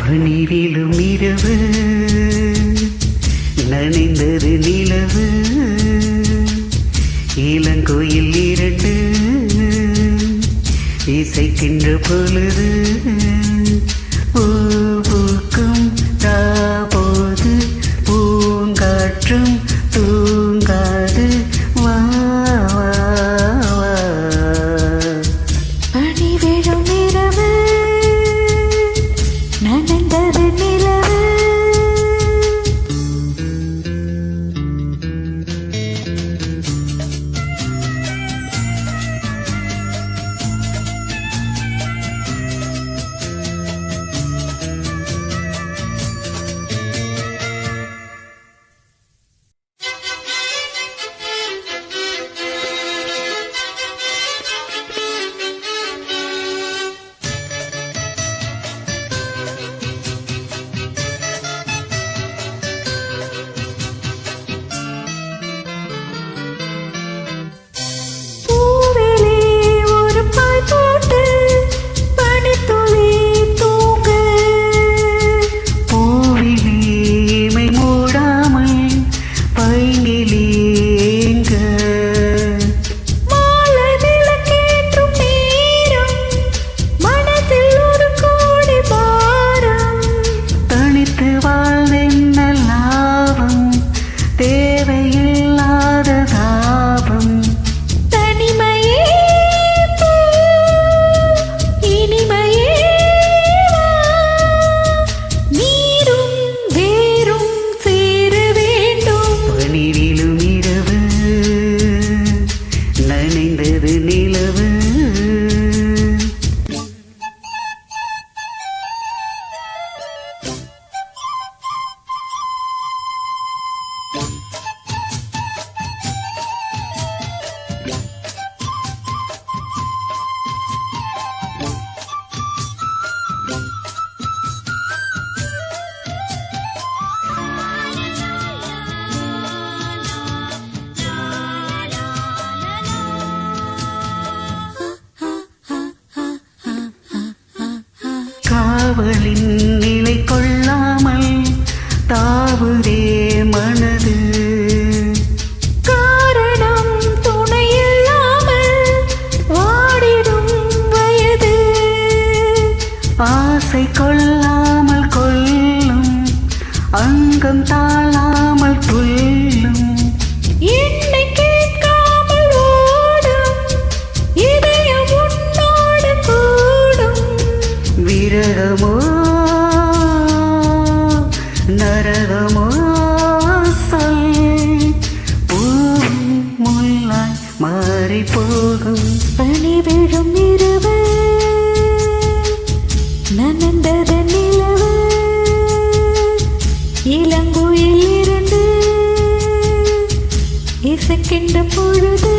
பனிவிலும் இரவு நனைந்தது நிலவு இளங்கோயில் இரண்டு இசைக்கின்ற பொழுது பூக்கும் தாபோது பூங்காற்றும் தூங்காது வா வா வா. பனி விழும் இரவு நனைந்தது நிலவு. காவலின் நிலை கொள்ளாமல் தாவுதே மனது. காரணம் துணையில்லாமல் வாடிடும் வயது. ஆசை கொள்ளாமல் கொள்ளும் அங்கம் தாழாமல் துள்ளும். என்னை கேட்காமல் ஓடும் இதயம் உன்னோடு கூடும். விரகமோ நரகமோ சொல் முள்ளாய் மாறி போகும். பனி விழும் இரவு நனைந்தது நிலவு இளங்குயில் இரண்டு இசைக்கின்ற பொழுது